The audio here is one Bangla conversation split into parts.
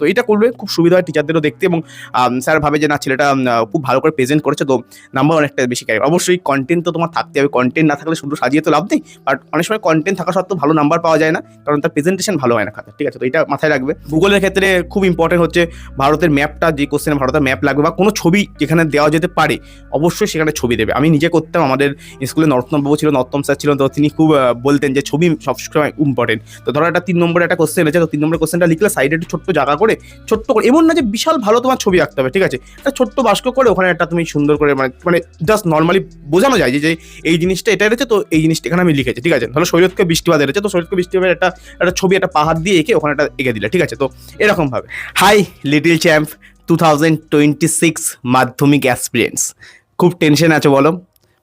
তো এটা করলে খুব সুবিধা হয় টিচারদেরও দেখতে এবং স্যার ভাবে যে না ছেলেটা খুব ভালো করে প্রেজেন্ট করেছে, তো নাম্বার অনেকটা বেশি ক্যারি। অবশ্যই কন্টেন্ট তো তোমার থাকতে হবে, কন্টেন্ট না থাকলে শুধু সাজিয়ে তো লাভ নেই। বাট অনেক সময় কন্টেন্ট থাকা সত্ত্বেও ভালো নাম্বার পাওয়া যায় না, কারণ তার প্রেজেন্টেশন ভালো হয় না খাতা, ঠিক আছে? তো এটা মাথায় রাখবে। ভূগোলের ক্ষেত্রে খুব ইম্পর্টেন্ট হচ্ছে ভারতের ম্যাপটা, যে কোশ্চেনে ভারতের ম্যাপ লাগবে বা কোনো ছবি যেখানে দেওয়া যেতে পারে অবশ্যই সেখানে ছবি দেবে। আমি নিজে করতাম, আমাদের স্কুলে নরোত্তম বাবু ছিল, নরোত্তম স্যার ছিলেন, তো তিনি খুব বলতেন যে ছবি সবসময় ইম্পর্টেন্ট। তো ধরো একটা 3 নম্বরে একটা কোশ্চেন আছে, তো 3 নম্বরের কোশ্চেনটা লিখলে সাইডে একটু ছোট্ট জায়গা করে, ছোট্ট করে, এমন না যে বিশাল ভালো তোমার ছবি আঁকতে হবে, ঠিক আছে? একটা ছোট্ট বাস্ক করে ওখানে একটা তুমি সুন্দর করে মানে জাস্ট নর্মালি বোঝানো যায় যে এই জিনিসটা এটা রয়েছে, তো এই জিনিসটা এখানে আমি লিখেছি, ঠিক আছে? ধরো শরীয়তকে বৃষ্টিপাত রয়েছে, তো শরীয়তকে বৃষ্টিপাতের একটা ছবি, একটা পাহাড় দিয়ে এঁকে ওখানে একটা এঁকে দিলে, ঠিক আছে? তো এরকম ভাবে। হাই লিটল চ্যাম্প 2026 মাধ্যমিক অ্যাসপিরেন্টস, খুব টেনশন আছে বলো?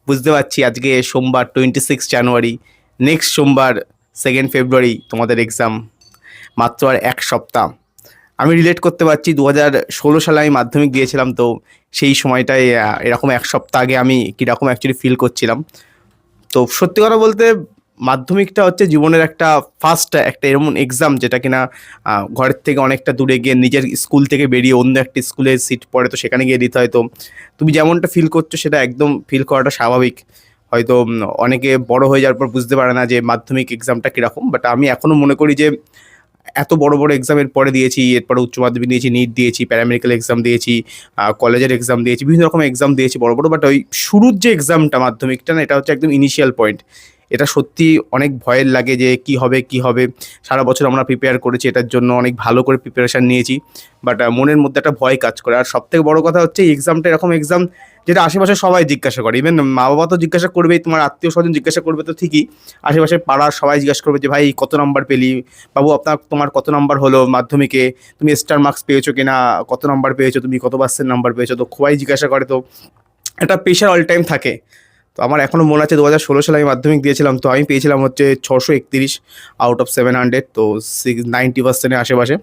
বুঝতে পারছি। আজকে সোমবার 26 জানুয়ারি, নেক্সট সোমবার 2 ফেব্রুয়ারি তোমাদের এক্সাম, মাত্র আর 1 সপ্তাহ। আমি রিলেট করতে পারছি, 2016 সালে আমি মাধ্যমিক দিয়েছিলাম, তো সেই সময়টায় এরকম 1 সপ্তাহ আগে আমি কীরকম অ্যাকচুয়ালি ফিল করছিলাম। তো সত্যি কথা বলতে মাধ্যমিকটা হচ্ছে জীবনের একটা ফার্স্ট একটা এরকম এক্সাম, যেটা কিনা ঘরের থেকে অনেকটা দূরে গিয়ে নিজের স্কুল থেকে বেরিয়ে অন্য একটা স্কুলে সিট পড়ে, তো সেখানে গিয়ে দিতে হয়। তো তুমি যেমনটা ফিল করছো সেটা একদম ফিল করাটা স্বাভাবিক। হয়তো অনেকে বড় হয়ে যাওয়ার পর বুঝতে পারে না যে মাধ্যমিক এক্সামটা কীরকম, বাট আমি এখনও মনে করি যে এত বড় বড় এক্সামের পরে দিয়েছি, এরপরে উচ্চ মাধ্যমিক দিয়েছি, নিট দিয়েছি, প্যারামেডিক্যাল এক্সাম দিয়েছি, কলেজের এক্সাম দিয়েছি, বিভিন্ন রকমের এক্সাম দিয়েছি বড় বড়, বাট ওই শুরুর যে এক্সামটা মাধ্যমিকটা না, এটা হচ্ছে একদম ইনিশিয়াল পয়েন্ট। এটা সত্যি অনেক ভয়ের লাগে যে কি হবে কি হবে। সারা বছর আমরা প্রিপেয়ার করেছি এটার জন্য, অনেক ভালো করে প্রিপারেশান নিয়েছি, বাট মনের মধ্যে একটা ভয় কাজ করে। আর সবথেকে বড় কথা হচ্ছে এই এক্সামটা এরকম এক্সাম যেটা আশেপাশে সবাই জিজ্ঞাসা করে, ইভেন মা বাবা তো জিজ্ঞাসা করবেই, তোমার আত্মীয় স্বজন জিজ্ঞাসা করবে তো ঠিকই, আশেপাশে পাড়ার সবাই জিজ্ঞাসা করবে যে ভাই কত নাম্বার পেলি, বাবু তোমার কত নাম্বার হলো মাধ্যমিকে, তুমি স্টার মার্কস পেয়েছো কিনা, কত নাম্বার পেয়েছো, তুমি কত পার্সেন্ট নাম্বার পেয়েছো, তো সবাই জিজ্ঞাসা করে। তো একটা প্রেশার অল টাইম থাকে। তো আমার এখনও মনে আছে 2016 সালে আমি মাধ্যমিক দিয়েছিলাম, তো আমি পেয়েছিলাম হচ্ছে 631 আউট অফ 700, তো 90%-এর আশেপাশে।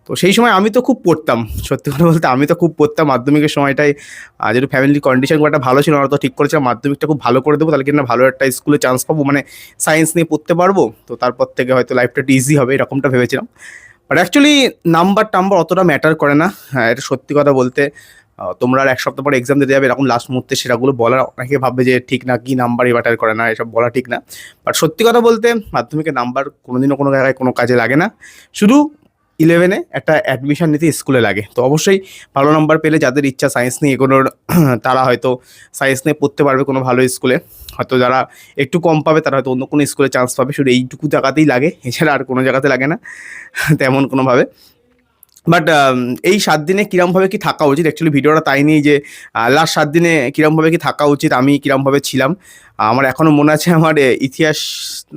তো সেই সময় আমি তো খুব পড়তাম, সত্যি কথা বলতে আমি তো খুব পড়তাম মাধ্যমিকের সময়টায়। যেহেতু ফ্যামিলির কন্ডিশন খুব একটা ভালো ছিল না, তো ঠিক করেছিলাম মাধ্যমিকটা খুব ভালো করে দেবো, তাহলে কিনা ভালো একটা স্কুলে চান্স পাবো, মানে সায়েন্স নিয়ে পড়তে পারবো, তো তারপর থেকে হয়তো লাইফটা একটু ইজি হবে, এরকমটা ভেবেছিলাম। বাট অ্যাকচুয়ালি নাম্বার টাম্বার অতটা ম্যাটার করে না। হ্যাঁ, এটা সত্যি কথা বলতে। তোমরা আর 1 সপ্তাহ পরে এক্সাম দিতে যাবে, এরকম লাস্ট মুহূর্তে সেটাগুলো বলার অনেকে ভাববে যে ঠিক না, কি নাম্বারই ম্যাটার করে না, এসব বলা ঠিক না। বাট সত্যি কথা বলতে মাধ্যমিকের নাম্বার কোনোদিনও কোনো জায়গায় কোনো কাজে লাগে না। শুধু 11-এ একটা অ্যাডমিশন নিতে স্কুলে লাগে। তো অবশ্যই ভালো নাম্বার পেলে যাদের ইচ্ছা সায়েন্স নিয়ে এগোনোর তারা হয়তো সায়েন্স নিয়ে পড়তে পারবে কোনো ভালো স্কুলে। হয়তো যারা একটু কম পাবে তারা হয়তো অন্য কোনো স্কুলে চান্স পাবে। শুধু এইটুকু জায়গাতেই লাগে, এছাড়া আর কোনো জায়গাতে লাগে না তেমন কোনোভাবে। বাট এই 7 দিনে কিরমভাবে কি থাকা উচিত, অ্যাকচুয়ালি ভিডিওটা তাই নিয়েই যে লাস্ট 7 দিনে কিরমভাবে কি থাকা উচিত, আমি কিরমভাবে ছিলাম। আমার এখনও মনে আছে আমার ইতিহাস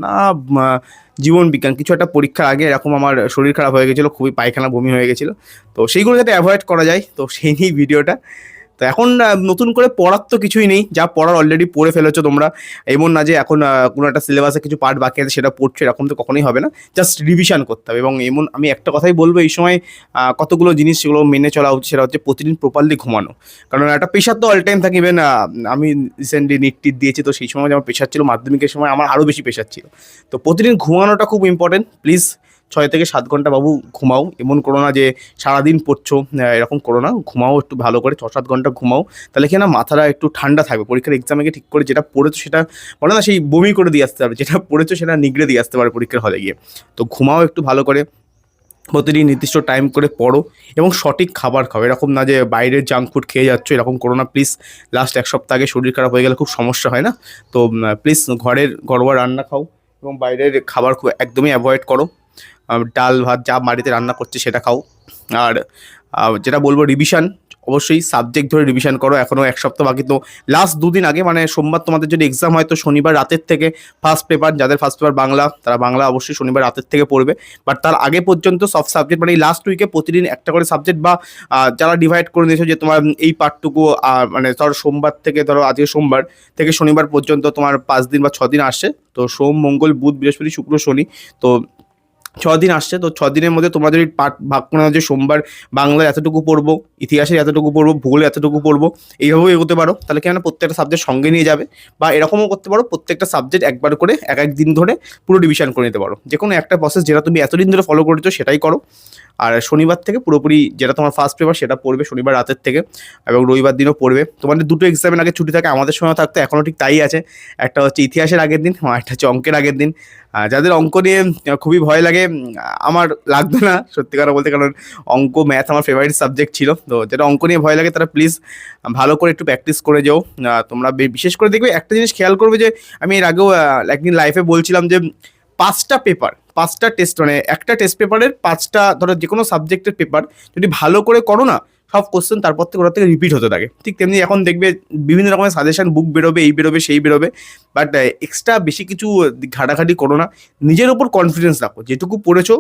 না জীবন বিজ্ঞান কিছু একটা পরীক্ষার আগে এরকম আমার শরীর খারাপ হয়ে গেছিলো, খুবই পায়খানা বমি হয়ে গেছিলো। তো সেইগুলো যাতে অ্যাভয়েড করা যায়, তো সেই নিয়েই ভিডিওটা। তো এখন নতুন করে পড়ার তো কিছুই নেই, যা পড়ার অলরেডি পড়ে ফেলেছো তোমরা। এমন না যে এখন কোনো একটা সিলেবাসে কিছু পার্ট বাকি আছে সেটা পড়ছো, এরকম তো কখনোই হবে না। জাস্ট রিভিশন করতে হবে। এবং এমন আমি একটা কথাই বলবো এই সময়, কতগুলো জিনিস সেগুলো মেনে চলা উচিত, সেটা হচ্ছে প্রতিদিন প্রপারলি ঘুমানো। কারণ একটা প্রেশার তো অল টাইম থাকে। ইভেন আমি রিসেন্টলি নিট টিট দিয়েছি, তো সেই সময় আমার প্রেশার ছিল, মাধ্যমিকের সময় আমার আরও বেশি প্রেশার ছিল। তো প্রতিদিন ঘুমানোটা খুব ইম্পর্টেন্ট। প্লিজ 6 থেকে 7 ঘন্টা বাবু ঘুমাও। এমন করো না যে সারাদিন পড়ছো, এরকম করো না। ঘুমাও একটু ভালো করে, 6-7 ঘন্টা ঘুমাও। তাহলে কি না মাথাটা একটু ঠান্ডা থাকবে। পরীক্ষার এক্সামে গিয়ে ঠিক করে যেটা পড়েছো সেটা বলে না সেই বমি করে দিয়ে আসতে পারবে, যেটা পড়েছো সেটা নিগড়ে দিয়ে আসতে পারে পরীক্ষার হলে গিয়ে। তো ঘুমাও একটু ভালো করে, প্রতিদিন নির্দিষ্ট টাইম করে পড়ো এবং সঠিক খাবার খাও। এরকম না যে বাইরের জাঙ্ক ফুড খেয়ে যাচ্ছ, এরকম করো না প্লিজ। লাস্ট 1 সপ্তাহ আগে শরীর খারাপ হয়ে গেলে খুব সমস্যা হয় না? তো প্লিজ ঘরের ঘরোয়া রান্না খাও এবং বাইরের খাবার খুব একদমই অ্যাভয়েড করো। ডাল ভাত যা বাড়িতে রান্না করছে সেটা খাও। আর যেটা বলবো রিভিশন, অবশ্যই সাবজেক্ট ধরে রিভিশন করো। এখনও 1 সপ্তাহ বাকি। তো লাস্ট 2 দিন আগে মানে সোমবার তোমাদের যদি এক্সাম হয়, তো শনিবার রাতের থেকে ফার্স্ট পেপার, যাদের ফার্স্ট পেপার বাংলা তারা বাংলা অবশ্যই শনিবার রাতের থেকে পড়বে। বাট তার আগে পর্যন্ত সব সাবজেক্ট মানে এই লাস্ট উইকে প্রতিদিন একটা করে সাবজেক্ট, বা যারা ডিভাইড করে দিয়েছো যে তোমার এই পার্টটুকু মানে ধরো সোমবার থেকে, ধরো আজকে সোমবার থেকে শনিবার পর্যন্ত তোমার 5 দিন বা 6 দিন আসছে, তো সোম মঙ্গল বুধ বৃহস্পতি শুক্র শনি। তো দিন আসছে, তো দিনের মধ্যে তোমরা যদি পার্ট ভাগ করে নাও যে সোমবার বাংলার এতটুকু পড়বো, ইতিহাসের এতটুকু পড়বো, ভূগোলে এতটুকু পড়বো, এইভাবেও এগোতে পারো। তাহলে কি না, প্রত্যেকটা সাবজেক্ট সঙ্গে নিয়ে যাবে। বা এরকমও করতে পারো, প্রত্যেকটা সাবজেক্ট একবার করে এক দিন ধরে পুরো রিভিশন করে নিতে পারো। যে কোনো একটা প্রসেস যেটা তুমি এতদিন ধরে ফলো করেছো সেটাই করো। আর শনিবার থেকে পুরোপুরি যেটা তোমার ফার্স্ট পেপার সেটা পড়বে শনিবার রাতের থেকে, এবং রবিবার দিনও পড়বে। তোমাদের দুটো এক্সামের আগে ছুটি থাকে, আমাদের সময় থাকতো, এখনও ঠিক তাই আছে। একটা হচ্ছে ইতিহাসের আগের দিন, একটা হচ্ছে অঙ্কের আগের দিন। যাদের অঙ্ক নিয়ে খুবই ভয় লাগে, আমার লাগতো না সত্যি কথা বলতে, কারণ অঙ্ক ম্যাথ আমার ফেভারিট সাবজেক্ট ছিল। তো যেটা অঙ্ক নিয়ে ভয় লাগে তারা প্লিজ ভালো করে একটু প্র্যাকটিস করে যাও। তোমরা বিশেষ করে দেখবে একটা জিনিস খেয়াল করবে, যে আমি এর আগেও একদিন লাইফে বলছিলাম যে 5টা পেপার, 5টা টেস্ট, মানে একটা টেস্ট পেপারের 5টা, ধরো যে কোনো সাবজেক্টের পেপার যদি ভালো করে করো না, সব কোশ্চেন তারপর থেকে ওটা থেকে রিপিট হতে থাকে। ঠিক তেমনি এখন দেখবে বিভিন্ন রকমের সাজেশন বুক বেরোবে, এই বেরোবে সেই বেরোবে, বাট এক্সট্রা বেশি কিছু ঘাটাঘাটি করো না। নিজের ওপর কনফিডেন্স রাখো, যেটুকু পড়েছো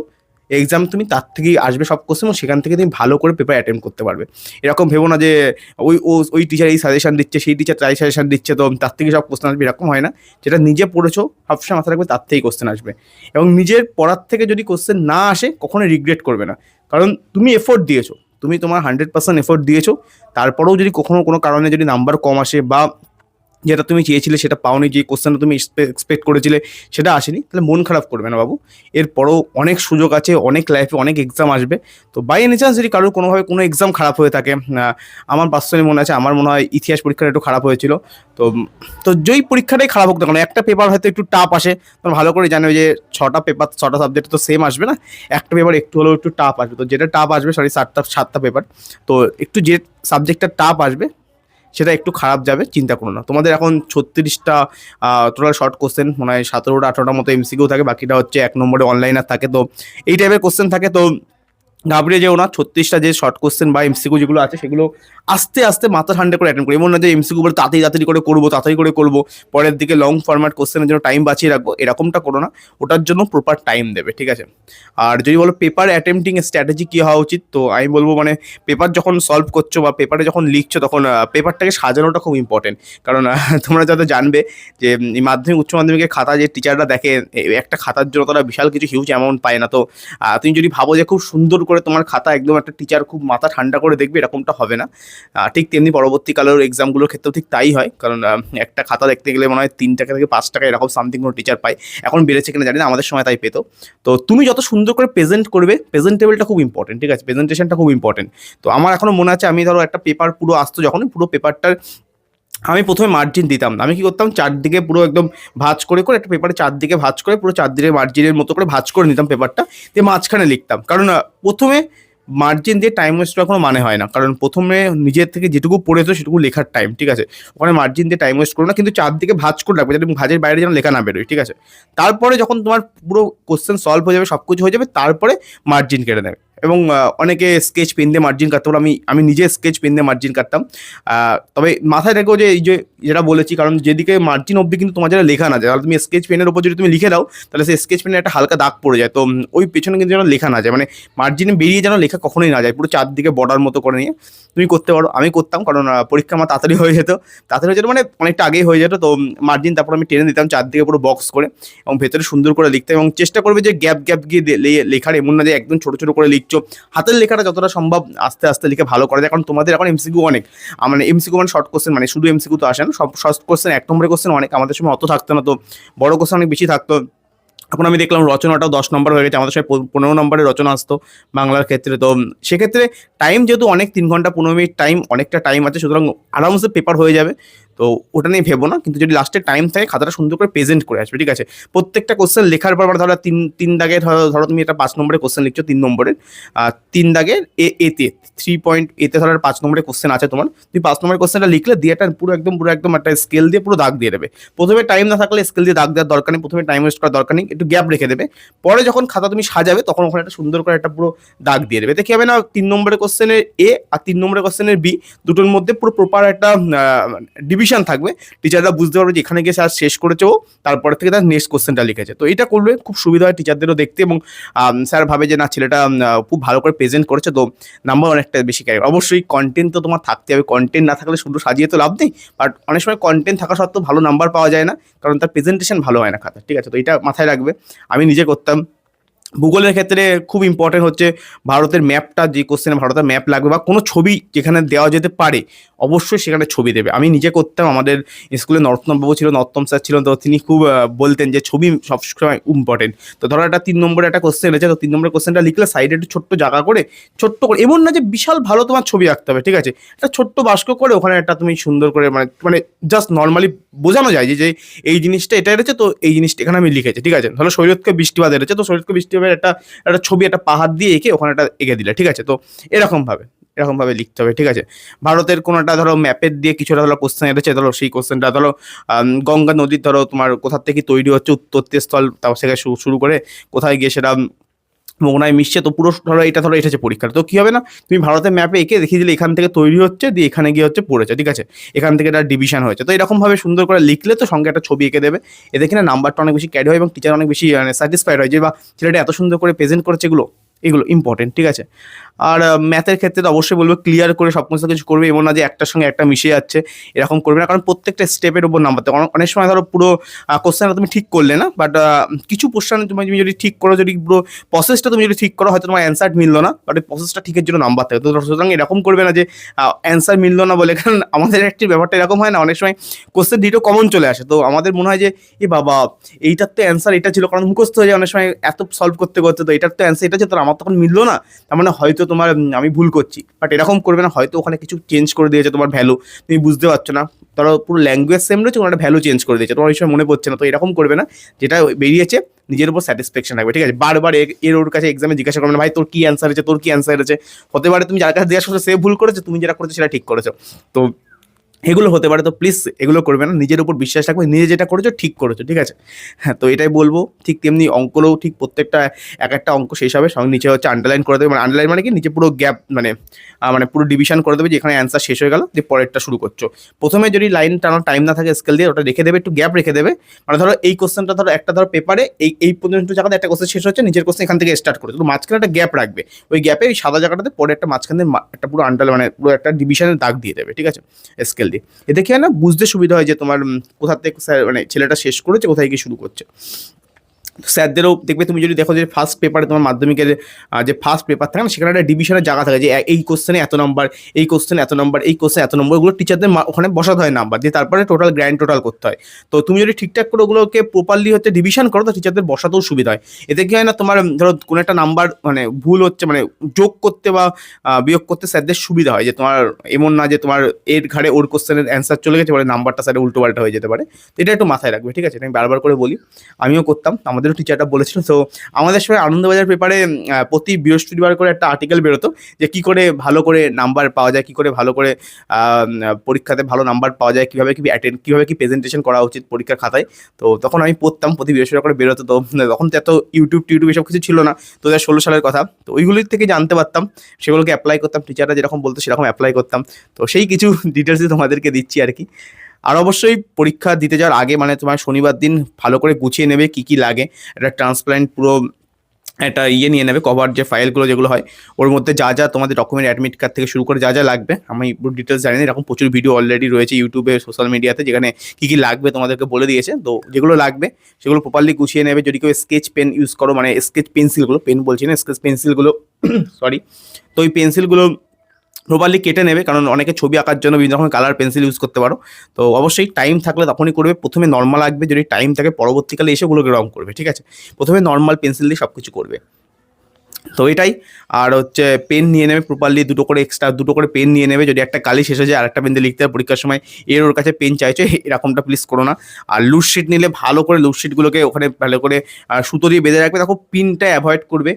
এক্সাম তুমি তার থেকেই আসবে সব কোশ্চেন, এবং সেখান থেকে তুমি ভালো করে পেপার অ্যাটেম্প করতে পারবে। এরকম ভেবো না যে ওই টিচার এই সাজেশন দিচ্ছে, সেই টিচার তাই সাজেশন দিচ্ছে, তো তার থেকে সব কোশ্চেন আসবে, এরকম হয় না। যেটা নিজে পড়েছো সবসময় মাথায় রাখবে তার থেকেই কোশ্চেন আসবে। এবং নিজের পড়ার থেকে যদি কোশ্চেন না আসে কখনোই রিগ্রেট করবে না, কারণ তুমি এফোর্ট দিয়েছো, তুমি তোমার 100% এফোর্ট দিয়েছো। তারপরেও যদি কখনো কোনো কারণে যদি নাম্বার কম আসে, বা যেটা তুমি চেয়েছিলে সেটা পাওনি, যে কোশ্চেনটা তুমি এক্সপেক্ট করেছিলে সেটা আসেনি, তাহলে মন খারাপ করবে না বাবু। এরপরও অনেক সুযোগ আছে, অনেক লাইফে অনেক এক্সাম আসবে। তো বাই এনি চান্স যদি কারোর কোনোভাবে কোনো এক্সাম খারাপ হয়ে থাকে, আমার পার্সোনালি মনে আছে, আমার মনে হয় ইতিহাস পরীক্ষাটা একটু খারাপ হয়েছিল। তো তো যেই পরীক্ষাটাই খারাপ হোক না কেন, একটা পেপার হয়তো একটু টাফ আসে, তোমরা ভালো করে জানো যে 6টা পেপার 6টা সাবজেক্ট তো সেম আসবে না, একটা পেপার একটু হলেও একটু টাফ আসবে। তো যেটা টাফ আসবে, সরি 7টা পেপার, তো একটু যে সাবজেক্টটা টাফ আসবে সেটা একটু খারাপ যাবে, চিন্তা করো না। তোমাদের এখন 36টা টোটাল শর্ট কোশ্চেন, মনে হয় 17টা 18টার মতো এমসিকিউ থাকে, বাকিটা হচ্ছে 1 নম্বরে অনলাইনার থাকে। তো এই টাইপের কোশ্চেন থাকে, তো ঘাবড়ে যেও না। 36টা যে শর্ট কোশ্চেন বা এমসিকিউ যেগুলো আছে সেগুলো আস্তে আস্তে মাথা ঠান্ডা করে অ্যাটেন্ড করি। এমন না যে এমসিকিউ বলে তাড়াতাড়ি তাড়াতাড়ি করে করবো, তাড়াতাড়ি করে করবো, পরের দিকে লং ফরম্যাট কোশ্চেনের জন্য টাইম বাঁচিয়ে রাখবো, এরকমটা করো না। ওটার জন্য প্রপার টাইম দেবে, ঠিক আছে। আর যদি বলো পেপার অ্যাটেম্পটিং স্ট্র্যাটেজি কী হওয়া উচিত, তো আমি বলবো মানে পেপার যখন সলভ করছো বা পেপারে যখন লিখছো, তখন পেপারটাকে সাজানোটা খুব ইম্পর্টেন্ট। কারণ তোমরা যাতে জানবে যে এই মাধ্যমিক উচ্চ মাধ্যমিকের খাতা যে টিচাররা দেখে, একটা খাতার জন্য তারা বিশাল কিছু হিউজ অ্যামাউন্ট পায় না। তো তুমি যদি ভাবো যে খুব সুন্দর করে তোমার খাতা একদম একটা টিচার খুব মাথা ঠান্ডা করে দেখবে, এরকমটা হবে না। ঠিক তেমনি পরবর্তীকালের এক্সামগুলোর ক্ষেত্রেও ঠিক তাই হয়, কারণ একটা খাতা দেখতে গেলে মনে হয় 3 টাকা থেকে 5 টাকা এরকম সামথিং কোনো টিচার পায়। এখন বেড়েছে কিনা জানি না, আমাদের সময় তাই পেতো। তো তুমি যত সুন্দর করে প্রেজেন্ট করবে, প্রেজেন্টেবলটা খুব ইম্পর্টেন্ট, ঠিক আছে, প্রেজেন্টেশনটা খুব ইম্পর্টেন্ট। তো আমার এখনো মনে আছে, আমি ধরো একটা পেপার পুরো আসতো যখন, পুরো পেপারটার আমি প্রথমে মার্জিন দিতাম না। আমি কি করতাম, চারদিকে পুরো একদম ভাঁজ করে করে একটা পেপারে চারদিকে ভাঁজ করে পুরো চারদিকে মার্জিনের মতো করে ভাঁজ করে নিতাম পেপারটা, দিয়ে মাঝখানে লিখতাম। কারণ প্রথমে মার্জিন দিয়ে টাইম ওয়েস্ট করার কোনো মানে হয় না, কারণ প্রথমে নিজের থেকে যেটুকু পড়েছো সেটুকু লেখার টাইম, ঠিক আছে। ওখানে মার্জিন দিয়ে টাইম ওয়েস্ট করো না, কিন্তু চারদিকে ভাঁজ করে রাখবে যাতে ভাঁজের বাইরে যেন লেখা না বেরোয়, ঠিক আছে। তারপরে যখন তোমার পুরো কোশ্চেন সলভ হয়ে যাবে, সব কিছু হয়ে যাবে, তারপরে মার্জিন কেটে নেবে। এবং অনেকে স্কেচ পেন দিয়ে মার্জিন কাটতে পারো, আমি নিজে স্কেচ পেন দিয়ে মার্জিন কাটতাম। তবে মাথায় রেখো যে এই যে যেটা বলেছি, কারণ যেদিকে মার্জিন অবধি কিন্তু তোমার যেটা লেখা না যায়, তাহলে তুমি স্কেচ পেনের উপর যদি তুমি লিখে দাও, তাহলে সেই স্কেচ পেনের একটা হালকা দাগ পড়ে যায়। তো ওই পেছনে কিন্তু যেন লেখা না যায়, মানে মার্জিনে বেরিয়ে যেন লেখা কখনোই না যায়, পুরো চারদিকে বর্ডার মতো করে নিয়ে তুমি করতে পারো। আমি করতাম, কারণ পরীক্ষা আমার তাড়াতাড়ি হয়ে যেত, মানে অনেকটা আগেই হয়ে যেত। তো মার্জিন তারপর আমি টেনে দিতাম চারদিকে পুরো বক্স করে, এবং ভেতরে সুন্দর করে লিখতাম। এবং চেষ্টা করবে যে গ্যাপ গ্যাপ গিয়ে লেখার, এমন না যে একদম ছোটো ছোটো করে লিখছো। হাতের লেখাটা যতটা সম্ভব আস্তে আস্তে লিখে ভালো করা যায়, কারণ তোমাদের এখন এমসিকিউ অনেক, মানে এমসিকিউ মানে শর্ট কোশ্চেন, মানে শুধু এমসিকিউ তো আসে না, সব শর্ট কোশ্চেন 1 নম্বরের কোশ্চেন অনেক, আমাদের সময় অত থাকতো না, তো বড় কোশ্চেন অনেক বেশি থাকতো। এখন আমি দেখলাম রচনাটাও 10 নম্বর হয়ে গেছে, আমাদের সময় 15 নম্বরের রচনা আসতো বাংলার ক্ষেত্রে। তো সেক্ষেত্রে টাইম যেহেতু অনেক, 3 ঘন্টা 15 মিনিট টাইম, অনেকটা টাইম আছে, সুতরাং আরামসে পেপার হয়ে যাবে। তো ওটা নিয়ে ভেবো না, কিন্তু যদি লাস্টে টাইম থাকে খাতাটা সুন্দর করে প্রেজেন্ট করে আসবে, ঠিক আছে। প্রত্যেকটা কোশ্চেন লেখার পর ধরো তিন দাগের, ধরো তুমি এটা 5 নম্বরের কোশ্চেন লিখছো, 3 নম্বরের 3 দাগের এতে 3 পয়েন্ট ধরো 5 নম্বরের কোশ্চেন আছে তোমার, তুমি 5 নম্বরের কোশ্চেনটা লিখলে দিয়ে একটা পুরো একদম একটা স্কেল দিয়ে পুরো দাগ দিয়ে দেবে। প্রথমে টাইম না থাকলে স্কেল দিয়ে দাগ দেওয়ার দরকার নেই, প্রথমে টাইম ওয়েস্ট করার দরকার নেই, একটু গ্যাপ রেখে দেবে। পরে যখন খাতা তুমি সাজাবে তখন ওখানে একটা সুন্দর করে একটা পুরো দাগ দিয়ে দেবে। এতে কি হবে না, 3 নম্বরের কোশ্চেনের এ আর 3 নম্বরের কোশ্চেনের বি, দুটোর মধ্যে পুরো প্রপার একটা ডিভিশন থাকবে। টিচাররা বুঝতে পারবে যে এখানে গিয়ে স্যার শেষ করেছে, ও তারপরে থেকে তার নেক্সট কোশ্চেনটা লিখেছে। তো এটা করলে খুব সুবিধা হয় টিচারদেরও দেখতে, এবং স্যার ভাবে যে না, ছেলেটা খুব ভালো করে প্রেজেন্ট করেছে, তো নাম্বার অনেকটা বেশি ক্যারি। অবশ্যই কন্টেন্ট তো তোমার থাকতে হবে, কন্টেন্ট না থাকলে শুধু সাজিয়ে তো লাভ নেই। বাট অনেক সময় কন্টেন্ট থাকা সত্ত্বেও ভালো নাম্বার পাওয়া যায় না, কারণ তার প্রেজেন্টেশন ভালো হয় না খাতা, ঠিক আছে। তো এটা মাথায় রাখবে, আমি নিজে করতাম। ভূগোলের ক্ষেত্রে খুব ইম্পর্টেন্ট হচ্ছে ভারতের ম্যাপটা, যে কোশ্চেনে ভারতের ম্যাপ লাগবে বা কোনো ছবি যেখানে দেওয়া যেতে পারে অবশ্যই সেখানে ছবি দেবে। আমি নিজে করতাম, আমাদের স্কুলে নরোত্তম বাবু ছিল, নরোত্তম স্যার ছিলেন, তো তিনি খুব বলতেন যে ছবি সবসময় ইম্পর্টেন্ট। তো ধরো একটা 3 নম্বরে একটা কোশ্চেন রয়েছে, তো 3 নম্বরের কোশ্চেনটা লিখলে সাইডে একটু ছোট্ট জায়গা করে, ছোট্ট করে, এমন না যে বিশাল ভালো তোমার ছবি আঁকতে হবে, ঠিক আছে, একটা ছোট্ট বাস্ক করে ওখানে একটা তুমি সুন্দর করে মানে মানে জাস্ট নর্মালি বোঝানো যায় যে এই জিনিসটা এটা রয়েছে, তো এই জিনিসটা এখানে আমি লিখেছি, ঠিক আছে। ধরো শরীয়তকে বৃষ্টিপাত রয়েছে, তো শরীয়তকে বৃষ্টিপাতের একটা একটা ছবি, একটা পাহাড় দিয়ে এঁকে ওখানে একটা এঁকে দিলে, ঠিক আছে। তো এরকমভাবে লিখতে হবে, ঠিক আছে। ভারতের কোনো একটা ধরো ম্যাপের দিয়ে কিছুটা ধরো কোশ্চেন এসেছে, ধরো সেই কোশ্চেনটা ধরো গঙ্গা নদীর ধরো তোমার কোথা থেকে তৈরি হচ্ছে, উৎপত্তি স্থল, তারপর থেকে শুরু করে কোথায় গিয়ে সেটা মোহনায় মিশছে, তো পুরো ধরো এসেছে পরীক্ষা, তো কি হবে না, তুমি ভারতের ম্যাপে এঁকে দেখিয়ে দিলে এখান থেকে তৈরি হচ্ছে, দিয়ে এখানে গিয়ে হচ্ছে পড়েছে, ঠিক আছে, এখান থেকে এটা ডিভিশন হয়েছে। তো এরকমভাবে সুন্দর করে লিখলে তো সঙ্গে একটা ছবি এঁকে দেবে, এতে কিনা নাম্বারটা অনেক বেশি ক্যারি হয় এবং টিচার অনেক বেশি মানে স্যাটিসফাইড হয় যে বা ছেলেটা এত সুন্দর করে প্রেজেন্ট করেছে, এগুলো ইম্পর্টেন্ট, ঠিক আছে। আর ম্যাথের ক্ষেত্রে তো অবশ্যই বলবো ক্লিয়ার করে সমস্ত কিছু করবে, এমন না যে একটার সঙ্গে একটা মিশে যাচ্ছে, এরকম করবে না, কারণ প্রত্যেকটা স্টেপের উপর নাম্বার দেয়। অনেক সময় ধরো পুরো কোশ্চেনটা তুমি ঠিক করলে না, বাট কিছু কোশ্চেন তুমি যদি ঠিক করো, যদি পুরো প্রসেসটা তুমি যদি ঠিক করো, হয়তো তোমার অ্যান্সার মিললো না, বাট প্রসেসটা ঠিকের জন্য নাম্বার থাকে। তো সুতরাং এরকম করবে না যে অ্যান্সার মিললো না বলে, কারণ আমাদের একটি ব্যাপারটা এরকম হয় না, অনেক সময় কোশ্চেন ডিটো কমন চলে আসে, তো আমাদের মনে হয় যে এ বাবা এইটার তো অ্যান্সার এটা ছিল, কারণ মুখস্থ হয়ে যায় অনেক সময় এত সলভ করতে করতে, তো এটার তো অ্যান্সার এটা ছিল, তো আমার তখন মিললো না, তার মানে হয়তো তোমার আমি ভুল করছি। বাট এরকম করবে না, হয়তো ওখানে কিছু চেঞ্জ করে দিয়েছে তোমার ভ্যালু, তুমি বুঝতে পারছো না, ধরো পুরো ল্যাঙ্গুয়েজ সেম রয়েছে, ওখানে ভ্যালু চেঞ্জ করে দিয়েছে, তোমার ওই সময় মনে পড়ছে না। তো এরকম করবে না, যেটা বেরিয়েছে নিজের উপর স্যাটিসফ্যাকশন রাখবে, ঠিক আছে। বারবার ওর কাছে এক্সামে জিজ্ঞাসা করবে না, ভাই তোর কি অ্যান্সার হয়েছে, তোর কি অ্যান্সার হয়েছে, হতে পারে তুমি যার কাছে জিজ্ঞাসা করছো সে ভুল করেছে, তুমি যেটা করেছো সেটা ঠিক করেছো, তো এগুলো হতে পারে। তো প্লিজ এগুলো করবে না, নিজের উপর বিশ্বাস রাখবে, নিজে যেটা করেছো ঠিক করেছো, ঠিক আছে। হ্যাঁ, তো এটাই বলবো। ঠিক তেমনি অঙ্কগুলোও ঠিক প্রত্যেকটা এক একটা অঙ্ক শেষ হবে, সঙ্গে নিচে হচ্ছে আন্ডারলাইন করে দেবে, মানে আন্ডারলাইন মানে কি, নিচে পুরো গ্যাপ মানে মানে পুরো ডিভিশন করে দেবে যে এখানে অ্যান্সার শেষ হয়ে গেল, যে পরেরটা শুরু করছো। প্রথমে যদি লাইন টানার টাইম না থাকে স্কেল দিয়ে ওটা রেখে দেবে, একটু গ্যাপ রেখে দেবে, মানে ধরো এই কোশ্চেনটা ধরো একটা ধরো পেপারে এই পর্যন্ত জায়গাতে একটা কোশ্চেন শেষ হচ্ছে, নিচের কোশ্চেন এখান থেকে স্টার্ট করে, তো মাঝখানে একটা গ্যাপ রাখবে, ওই গ্যাপে ওই সাদা জায়গাটাতে পরে একটা মাঝখানে একটা পুরো আন্ডার মানে পুরো একটা ডিভিশনের দাগ দিয়ে দেবে, ঠিক আছে, স্কেল দিয়ে। এতে কি হয় না, বুঝতে সুবিধা হয় যে তোমার কোথা থেকে মানে ছেলেটা শেষ করেছে, কোথায় গিয়ে শুরু করছে। স্যারদেরও দেখবে, তুমি যদি দেখো যে ফার্স্ট পেপারে তোমার মাধ্যমিকের যে ফার্স্ট পেপার থাকে না, সেখানে একটা ডিভিশনের জায়গা থাকে যে এই কোশ্চেনে এত নম্বর, এই কোশ্চেনে এত নম্বর, এই কোশ্চেনে এত নম্বর, ওগুলো টিচারদের ওখানে বসাতে হয় নাম্বার দিয়ে, তারপরে টোটাল গ্র্যান্ড টোটাল করতে হয়। তো তুমি যদি ঠিকঠাক করে ওগুলোকে প্রপারলি হচ্ছে ডিভিশন করো, তো টিচারদের বসাতেও সুবিধা হয়। এতে কি হয় না, তোমার ধরো কোনো একটা নাম্বার মানে ভুল হচ্ছে, মানে যোগ করতে বা বিয়োগ করতে স্যারদের সুবিধা হয়, যে তোমার এমন না যে তোমার এর ঘাড়ে ওর কোশ্চেনের অ্যান্সার চলে গেছে, বলে নাম্বারটা স্যারের উল্টো পাল্টা হয়ে যেতে পারে। তো এটা একটু মাথায় রাখবে, ঠিক আছে, আমি বারবার করে বলি, আমিও করতাম, আমাদেরও টিচারটা বলেছিল। তো আমাদের সময় আনন্দবাজার পেপারে প্রতি বৃহস্পতিবার করে একটা আর্টিকেল বেরোতো, যে কি করে ভালো করে নাম্বার পাওয়া যায়, কি করে ভালো করে পরীক্ষাতে ভালো নাম্বার পাওয়া যায়, কীভাবে কি প্রেজেন্টেশন করা উচিত পরীক্ষার খাতায়। তো তখন আমি পড়তাম, প্রতি বৃহস্পতিবার করে বেরোতো। তো তখন তো এত ইউটিউব এসব কিছু ছিল না, 2016 সালের কথা। তো ওইগুলির থেকে জানতে পারতাম, সেগুলোকে অ্যাপ্লাই করতাম, টিচাররা যেরকম বলতো সেরকম অ্যাপ্লাই করতাম। তো সেই কিছু ডিটেলসই তোমাদেরকে দিচ্ছি আর কি। আর অবশ্যই পরীক্ষা দিতে যাওয়ার আগে মানে তোমার শনিবার দিন ভালো করে গুছিয়ে নেবে কি কি লাগে, একটা ট্রান্সপারেন্ট পুরো একটা নিয়ে নেবে, কভার যে ফাইলগুলো যেগুলো হয়, ওর মধ্যে যা যা তোমাদের ডকুমেন্ট, অ্যাডমিট কার্ড থেকে শুরু করে যা যা লাগবে, আমি পুরো ডিটেলস জানি না, এরকম প্রচুর ভিডিও অলরেডি রয়েছে ইউটিউবে, সোশ্যাল মিডিয়াতে, যেখানে কী কী লাগবে তোমাদেরকে বলে দিয়েছে। তো যেগুলো লাগবে সেগুলো প্রপারলি গুছিয়ে নেবে। যদি কেউ স্কেচ পেন ইউজ করো, মানে স্কেচ পেন্সিলগুলো, পেন বলছি না, স্কেচ পেন্সিলগুলো সরি, তো ওই পেন্সিলগুলো প্রপারলি কেটে নেবে, কারণ অনেকে ছবি আঁকার জন্য বিভিন্ন রকম কালার পেন্সিল ইউজ করতে পারো। তো অবশ্যই টাইম থাকলে তখনই করবে, প্রথমে নর্মাল আঁকবে, যদি টাইম থাকে পরবর্তীকালে এসে ওগুলোকে রং করবে, ঠিক আছে। প্রথমে নর্মাল পেন্সিল দিয়ে সব কিছু করবে, তো এটাই। আর হচ্ছে পেন নিয়ে নেবে প্রপারলি, দুটো করে পেন নিয়ে নেবে, যদি একটা কালি শেষ হয়ে যায় আরেকটা পেন দিয়ে লিখতে হবে পরীক্ষার সময়, ওর কাছে পেন চাইছো, এরকমটা প্লিজ করো না। আর লুজশিট নিলে ভালো করে লুজশিটগুলোকে ওখানে ভালো করে সুতো দিয়ে বেঁধে রাখবে, দেখো পিনটা অ্যাভয়েড করবে।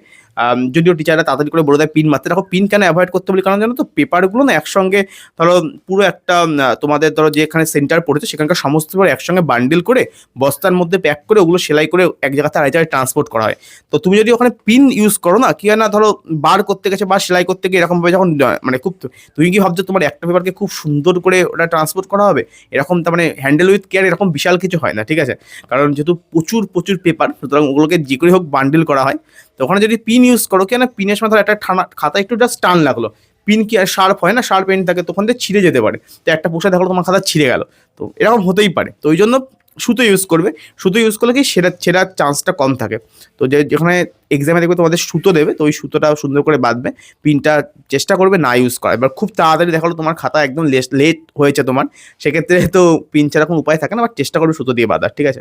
যদিও টিচাররা তাড়াতাড়ি করে বলে দেয় পিন মারতে, দেখো পিন কেন অ্যাভয়েড করতে বলি, কারণ জানো তো পেপারগুলো না একসঙ্গে ধরো পুরো একটা তোমাদের ধরো যেখানে সেন্টার পড়েছে সেখানকার সমস্ত পেপার একসঙ্গে বান্ডিল করে বস্তার মধ্যে প্যাক করে ওগুলো সেলাই করে এক জায়গা থেকে আরেক জায়গায় ট্রান্সপোর্ট করা হয়। তো তুমি যদি ওখানে পিন ইউজ করো না, কি হয় না, ধরো বার করতে গেছে বা সেলাই করতে গিয়ে এরকমভাবে যখন মানে খুব, তুমি কি ভাবছো তোমার একটা পেপারকে খুব সুন্দর করে ওটা ট্রান্সপোর্ট করা হবে, এরকম তার মানে হ্যান্ডেল উইথ কেয়ার এরকম বিশাল কিছু হয় না, ঠিক আছে। কারণ যেহেতু প্রচুর প্রচুর পেপার, সুতরাং ওগুলোকে যে করে হোক বান্ডিল করা হয়। তো ওখানে যদি পিন ইউজ করো, কেন পিনের সময় ধরো একটা খাতা একটু জাস্ট টান লাগলো, পিন কি আর শার্প হয় না, শার্প পেন থাকে, তখন দিয়ে ছিঁড়ে যেতে পারে, তো একটা পোষা দেখলো তোমার খাতা ছিঁড়ে গেল, তো এরকম হতেই পারে। তো ওই জন্য সুতো ইউজ করবে। সুতো ইউজ করলে কি ছেঁড়ার চান্সটা কম থাকে। তো যেখানে এক্সামে দেখবে তোমাদের সুতো দেবে, তো ওই সুতোটা সুন্দর করে বাঁধবে, পিনটা চেষ্টা করবে না ইউজ করা। এবার খুব তাড়াতাড়ি দেখালো তোমার খাতা একদম লেট হয়েছে তোমার, সেক্ষেত্রে তো পিন ছাড়া কোনো উপায় থাকে না, বাট চেষ্টা করবে সুতো দিয়ে বাঁধার, ঠিক আছে।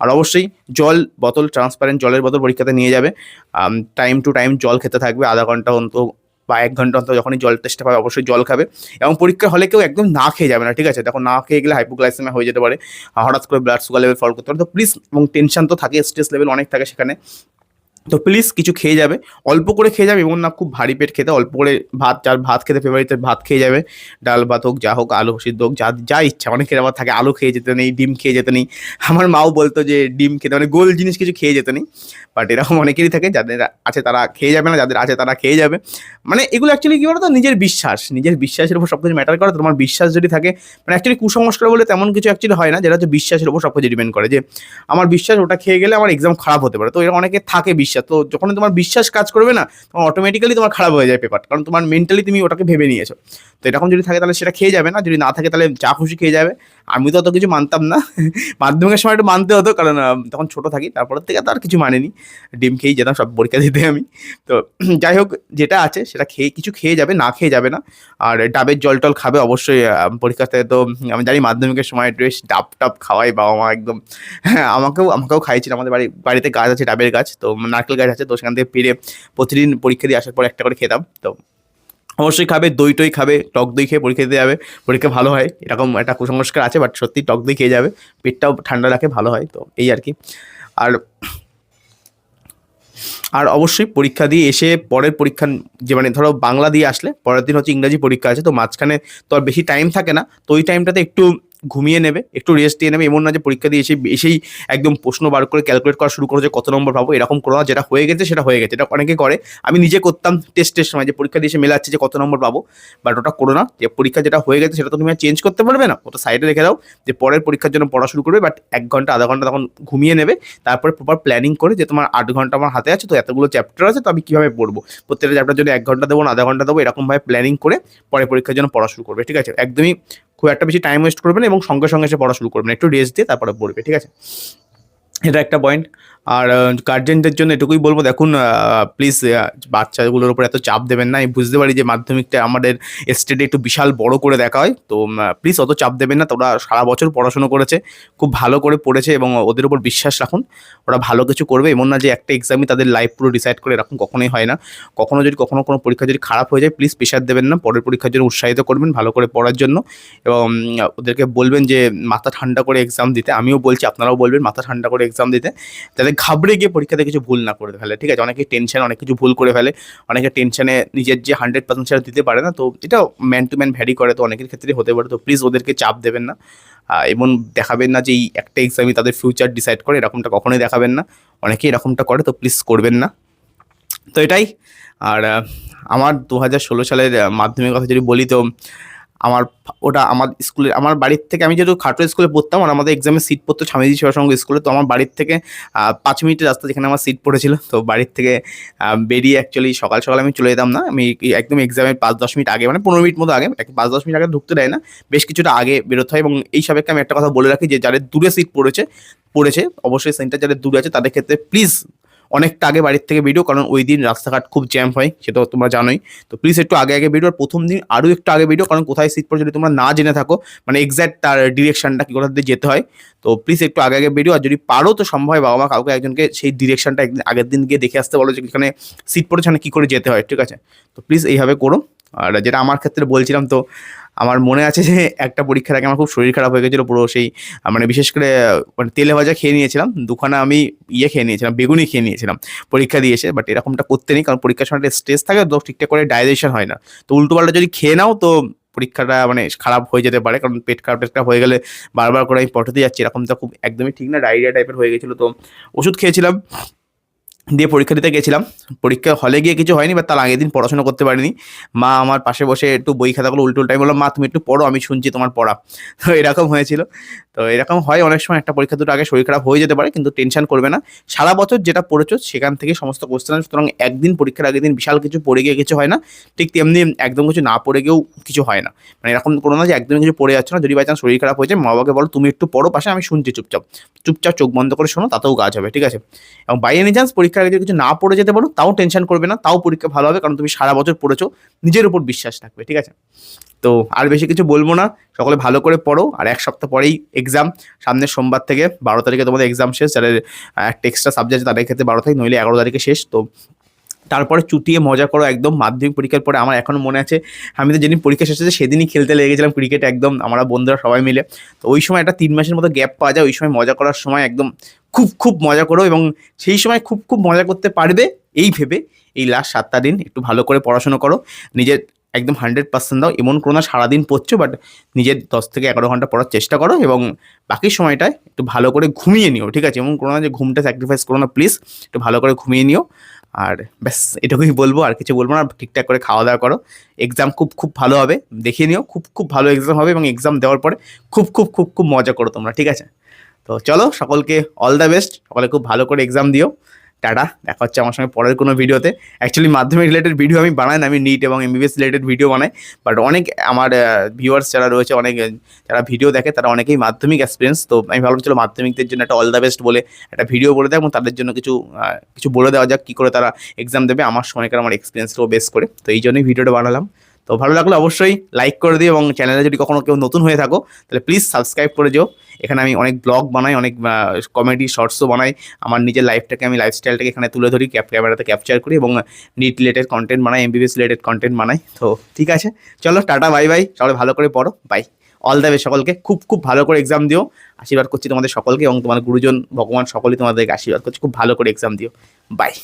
আর অবশ্যই জল বোতল, ট্রান্সপারেন্ট জলের বোতল পরীক্ষাতে নিয়ে যাবে। টাইম টু টাইম জল খেতে থাকবে, আধা ঘন্টা অন্তর বা 1 ঘন্টা অন্তর যখনই জল টেস্টটা পাবে অবশ্যই জল খাবে। এবং পরীক্ষার হলে কেউ একদম না খেয়ে যাবে না, ঠিক আছে। দেখো না খেয়ে গেলে হাইপোগ্লাইসেমিয়া হয়ে যেতে পারে, হঠাৎ করে ব্লাড সুগার লেভেল ফল করতে পারে। তো প্লিজ, এবং টেনশন তো থাকে, স্ট্রেস লেভেল অনেক থাকে সেখানে, তো প্লিজ কিছু খেয়ে যাবে, অল্প করে খেয়ে যাবে, এমন না খুব ভারী পেট খেতে, অল্প করে ভাত, যার ভাত খেতে ফেভারিট ভাত খেয়ে যাবে, ডাল ভাত হোক, যা হোক, আলু সিদ্ধ হোক, যা যা ইচ্ছা। অনেকের আবার থাকে আলু খেয়ে যেতে নেই, ডিম খেয়ে যেতে নেই। আমার মাও বলতো যে ডিম খেতে, মানে গোল জিনিস কিছু খেয়ে যেতে নেই। বাট এরকম অনেকেরই থাকে, যাদের আছে তারা খেয়ে যাবে না, যাদের আছে তারা খেয়ে যাবে। মানে এগুলো অ্যাকচুয়ালি কী বলো তো, নিজের বিশ্বাসের উপর সব কিছু ম্যাটার করে। তোমার বিশ্বাস যদি থাকে, মানে অ্যাকচুয়ালি কুসংস্কার বলে তেমন কিছু অ্যাকচুয়ালি হয় না, যেটা হচ্ছে বিশ্বাসের উপর সব কিছু ডিপেন্ড করে, যে আমার বিশ্বাস ওটা খেয়ে গেলে আমার এক্সাম খারাপ হতে পারে। তো এরকম অনেকে থাকে বিশ্বাস, তো যখন তোমার বিশ্বাস কাজ করবে না, তখন অটোমেটিক্যালি তোমার খারাপ হয়ে যায় পেপার, কারণ তোমার মেন্টালি তুমি ওটাকে ভেবে নিয়েছো। তো এরকম যদি থাকে তাহলে সেটা খেয়ে যাবে না, যদি না থাকে তাহলে যা খুশি খেয়ে যাবে। আমি তো অত কিছু মানতাম না, মাধ্যমিকের সময় একটু মানতে হতো, কারণ তখন ছোট থাকি, তারপরের থেকে তো আর কিছু মানিনি, ডিম খেয়েই যেতাম সব পরীক্ষা দিতে আমি। তো যাই হোক, যেটা আছে সেটা কিছু খেয়ে যাবে, না খেয়ে যাবে না। আর ডাবের জল টল খাবে অবশ্যই, পরীক্ষাতে তো আমি জানি মাধ্যমিকের সময় বেশ ডাব টাব খাওয়াই বাবা মা একদম। হ্যাঁ, আমাকেও খাইয়েছিল, আমাদের বাড়িতে গাছ আছে, ডাবের গাছ, তো নারকেল গাছ আছে, তো সেখান থেকে পেরে প্রতিদিন পরীক্ষা দিয়ে আসার পর একটা করে খেতাম। তো অবশ্যই খাবে, দই টই খাবে, টক দই খেয়ে পরীক্ষা দিতে যাবে, পরীক্ষা ভালো হয়, এরকম একটা কুসংস্কার আছে, বাট সত্যি টক দই খেয়ে যাবে, পেটটাও ঠান্ডা রাখে, ভালো হয়। তো এই আর কি। আর আর অবশ্যই পরীক্ষা দিয়ে এসে পরের পরীক্ষা, যে মানে ধরো বাংলা দিয়ে আসলে পরের দিন হচ্ছে ইংরাজি পরীক্ষা আছে, তো মাঝখানে তো আর বেশি টাইম থাকে না, তো ওই টাইমটাতে একটু ঘুমিয়ে নেবে, একটু রেস্ট দিয়ে নেবে। এমন না যে পরীক্ষা দিয়ে এসেই একদম প্রশ্ন বার করে ক্যালকুলেট করা শুরু করো যে কত নম্বর পাবো, এরকম করো না। যেটা হয়ে গেছে সেটা হয়ে গেছে, এটা অনেকে করে, আমি নিজে করতাম টেস্টের সময়, যে পরীক্ষা দিয়ে এসে মেলাচ্ছে যে কত নম্বর পাবো, বাট ওটা করো না। যে পরীক্ষা যেটা হয়ে গেছে সেটা তো তুমি আর চেঞ্জ করতে পারবে না, ওটা সাইডে রেখে দাও, যে পরের পরীক্ষার জন্য পড়া শুরু করবে, বাট 1 ঘন্টা আধা ঘন্টা তখন ঘুমিয়ে নেবে। তারপরে প্রপার প্ল্যানিং করে, যে তোমার 8 ঘন্টা আমার হাতে আছে, তো এতগুলো চ্যাপ্টার আছে, তো আমি কীভাবে পড়বো, প্রত্যেকটা চ্যাপ্টার জন্য 1 ঘন্টা দেবো না আধা ঘন্টা দেবো, এরকমভাবে প্ল্যানিং করে পরে পরীক্ষার জন্য পড়া শুরু করবে, ঠিক আছে। একদমই খুব একটা বেশি টাইম ওয়েস্ট করবে না, এবং সঙ্গে সঙ্গে এসে পড়া শুরু করবে না, একটু রেস্ট দিয়ে তারপরে পড়বে, ঠিক আছে। এটা একটা পয়েন্ট। আর গার্জেনদের জন্য এটুকুই বলবো, দেখুন প্লিজ বাচ্চাগুলোর উপর এত চাপ দেবেন না। আমি বুঝতে পারি যে মাধ্যমিকটা আমাদের স্টেটে একটু বিশাল বড় করে দেখা হয়, তো প্লিজ অত চাপ দেবেন না। তোরা সারা বছর পড়াশুনো করেছে, খুব ভালো করে পড়েছে, এবং ওদের উপর বিশ্বাস রাখুন, ওরা ভালো কিছু করবে। এমন না যে একটা এক্সামই তাদের লাইফ পুরো ডিসাইড করে, এরকম কখনোই হয় না। কখনো কোনো পরীক্ষা যদি খারাপ হয়ে যায়, প্লিজ প্রেশার দেবেন না, পরের পরীক্ষার জন্য উৎসাহিত করবেন ভালো করে পড়ার জন্য, এবং ওদেরকে বলবেন যে মাথা ঠান্ডা করে এক্সাম দিতে। আমিও বলছি, আপনারাও বলবেন মাথা ঠান্ডা করে এক্সাম দিতে, যাতে ঘাবড়ে গিয়ে পরীক্ষাতে কিছু ভুল না করে ফেলে, ঠিক আছে। অনেকে টেনশন অনেক কিছু ভুল করে ফেলে, অনেকে টেনশনে নিজের যে 100% সেটা দিতে পারে না, তো এটা ম্যান টু ম্যান ভ্যারি করে, তো অনেকের ক্ষেত্রে হতে পারে। তো প্লিজ ওদেরকে চাপ দেবেন না, এমন দেখাবেন না যে এই একটা এক্সামই তাদের ফিউচার ডিসাইড করে, এরকমটা কখনোই দেখাবেন না। অনেকেই এরকমটা করে, তো প্লিজ করবেন না। তো এটাই। আর আমার 2016 সালের মাধ্যমিকের কথা যদি বলি, তো ওটা আমার স্কুলে, আমার বাড়ির থেকে, আমি যেহেতু খাটো স্কুলে পড়তাম, আর আমাদের এক্সামে সিট পড়তো স্বামীজি শিবাসংঘ স্কুলে, তো আমার বাড়ির থেকে 5 মিনিটের রাস্তা যেখানে আমার সিট পড়েছিল, তো বাড়ির থেকে বেরিয়ে অ্যাকচুয়ালি সকাল সকাল আমি চলে যেতাম না, আমি একদম এক্সামের 5-10 মিনিট আগে, মানে 15 মিনিট মতো আগে, 5-10 মিনিট আগে ঢুকতে দেয় না, বেশ কিছুটা আগে বেরোতে হয়। এবং এই সাপেক্ষে আমি একটা কথা বলে রাখি, যে যাদের দূরে সিট পড়েছে অবশ্যই সেন্টার যাদের দূরে আছে তাদের ক্ষেত্রে প্লিজ অনেকটা আগে বাড়ির থেকে বেরিও, কারণ ওই দিন রাস্তাঘাট খুব জ্যাম হয়, সেটা তোমরা জানোই। তো প্লিজ একটু আগে বেরিও, আর প্রথম দিন আরও একটু আগে বেরিও, কারণ কোথায় সিট পড়ে যদি তোমরা না জেনে থাকো, মানে এক্স্যাক্ট তার ডিরেকশনটা কী কোথা দিয়ে যেতে হয়, তো প্লিজ একটু আগে বেরিও। আর যদি পারো তো সম্ভব হয় বাবা মা কাউকে একজনকে সেই ডিরেকশনটা একদিন আগের দিন গিয়ে দেখে আসতে বলো, যে এখানে সিট পড়েছে, মানে কী করে যেতে হয়, ঠিক আছে। তো প্লিজ এইভাবে করো। আর যেটা আমার ক্ষেত্রে বলছিলাম, তো আমার মনে আছে যে একটা পরীক্ষার আগে আমার খুব শরীর খারাপ হয়ে গেছিলো পুরো, সেই মানে বিশেষ করে মানে তেলে ভাজা খেয়ে নিয়েছিলাম, দুখানা আমি খেয়ে নিয়েছিলাম, বেগুনি খেয়ে নিয়েছিলাম পরীক্ষা দিয়ে এসে। বাট এরকমটা করতে নেই, কারণ পরীক্ষার সময় একটা স্ট্রেস থাকে, তো ঠিকঠাক করে ডাইজেশন হয় না, তো উল্টোপাল্টা যদি খেয়ে নাও তো পরীক্ষাটা মানে খারাপ হয়ে যেতে পারে, কারণ পেট খারাপ হয়ে গেলে বারবার করে আমি পটাতে যাচ্ছি, এরকমটা খুব একদমই ঠিক না, ডায়রিয়া টাইপের হয়ে গেছিলো, তো ওষুধ খেয়েছিলাম। দিয়ে পরীক্ষা দিতে গেছিলাম। পরীক্ষা হলে গিয়ে কিছু হয়নি, বা তার আগের দিন পড়াশোনা করতে পারিনি। মা আমার পাশে বসে একটু বই খাতাগুলো উল্টো উল্টাই বললাম, মা তুমি একটু পড়ো, আমি শুনছি তোমার পড়া। তো এরকম হয়েছিল। তো এরকম হয় অনেক সময়, একটা পরীক্ষা দুটো আগে শরীর খারাপ হয়ে যেতে পারে, কিন্তু টেনশন করবে না। সারা বছর যেটা পড়েছো সেখান থেকে সমস্ত কোশ্চেন, সুতরাং একদিন পরীক্ষার আগের দিন বিশাল কিছু পড়ে গিয়ে কিছু হয় না। ঠিক তেমনি একদম কিছু না পড়ে গিয়েও কিছু হয় না। মানে এরকম কোনো না যে একদমই কিছু পড়ে যাচ্ছ না। যদি বাই চান্স শরীর খারাপ হয়ে যায়, মা বাবাকে বলো তুমি একটু পড়ো পাশে, আমি শুনছি চুপচাপ। চুপচাপ চোখ বন্ধ করে শোনো, তাতেও কাজ হবে, ঠিক আছে? এবং বাই এনি চান্স পরীক্ষার আগে যদি কিছু না পড়ে যেতে পারো, তাও টেনশন করবে না, তাও পরীক্ষা ভালো হবে, কারণ তুমি সারা বছর পড়েছো। নিজের উপর বিশ্বাস থাকবে, ঠিক আছে? তো আর বেশি কিছু বলবো না, সকলে ভালো করে পড়ো। আর এক সপ্তাহ পরেই এক্সাম, সামনের সোমবার থেকে 12 তারিখে তোমাদের এক্সাম শেষ। যাদের একটা এক্সট্রা সাবজেক্ট তাদের ক্ষেত্রে 12 তারিখ, নইলে 11 তারিখে শেষ। তো তারপরে চুটিয়ে মজা করো একদম। মাধ্যমিক পরীক্ষার পরে আমার এখনো মনে আছে, আমি তো যেদিন পরীক্ষা শেষ হয়েছে সেদিনই খেলতে লেগে গেছিলাম ক্রিকেট, একদম আমরা বন্ধুরা সবাই মিলে। তো ওই সময় একটা 3 মাসের মতো গ্যাপ পাওয়া যায়, ওই সময় মজা করার সময় একদম খুব খুব মজা করো। এবং সেই সময় খুব খুব মজা করতে পারবে এই ভেবে এই লাস্ট 7টা দিন একটু ভালো করে পড়াশোনা করো। নিজের একদম 100% দাও। এমন কোনো না সারাদিন পড়ছো, বাট নিজের 10 থেকে 11 ঘন্টা পড়ার চেষ্টা করো, এবং বাকি সময়টায় একটু ভালো করে ঘুমিয়ে নিও, ঠিক আছে? এমন কোনো না যে ঘুমটা স্যাক্রিফাইস করো না, প্লিজ একটু ভালো করে ঘুমিয়ে নিও। আর ব্যাস এটুকুই বলবো, আর কিছু বলবো না। ঠিকঠাক করে খাওয়া দাওয়া করো। এক্সাম খুব খুব ভালো হবে, দেখিয়ে নিও। খুব খুব ভালো এক্সাম হবে, এবং এক্সাম দেওয়ার পরে খুব খুব খুব খুব মজা করো তোমরা, ঠিক আছে? তো চলো, সকলকে অল দ্য বেস্ট। সকলে খুব ভালো করে এক্সাম দিও। টাটা, দেখা হচ্ছে আমার সঙ্গে পরের কোনো ভিডিওতে। অ্যাকচুয়ালি মাধ্যমিক রিলেটেড ভিডিও আমি বানাই না, আমি নিট এবং এমবিবিএস রিলেটেড ভিডিও বানাই। বাট অনেক আমার ভিউয়ার্স যারা রয়েছে, অনেক যারা ভিডিও দেখে, তারা অনেকেই মাধ্যমিক এক্সপিরিয়েন্স। তো আমি ভাবলাম চলো মাধ্যমিকদের জন্য একটা অল দ্য বেস্ট বলে একটা ভিডিও বলে দেয়, এবং তাদের জন্য কিছু কিছু বলে দেওয়া যাক কী করে তারা এক্সাম দেবে আমার সময়কার আমার এক্সপিরিয়েন্সকেও বেস করে। তো এই জন্যই ভিডিওটা বানালাম। তো ভালো লাগলে অবশ্যই লাইক করে দিও, এবং চ্যানেলে যদি কখনো কেউ নতুন হয়ে থাকো তাহলে প্লিজ সাবস্ক্রাইব করে যেও। এখানে আমি অনেক ব্লগ বানাই, অনেক কমেডি শর্টসও বানাই। আমার নিজের লাইফটাকে, আমি লাইফস্টাইলটাকে এখানে তুলে ধরি, ক্যামেরাতে ক্যাপচার করি, এবং নিট রিলেটেড কন্টেন্ট বানাই, এমবিবিএস রিলেটেড কন্টেন্ট বানাই। তো ঠিক আছে, চলো টাটা, বাই বাই। সবাই ভালো করে পড়ো, বাই। অল দ্য বেস্ট সকলকে। খুব খুব ভালো করে এক্সাম দিও। আশীর্বাদ করছি তোমাদের সকলকে, এবং তোমার গুরুজন ভগবান সকলেই তোমাদেরকে আশীর্বাদ করছি। খুব ভালো করে এক্সাম দিও, বাই।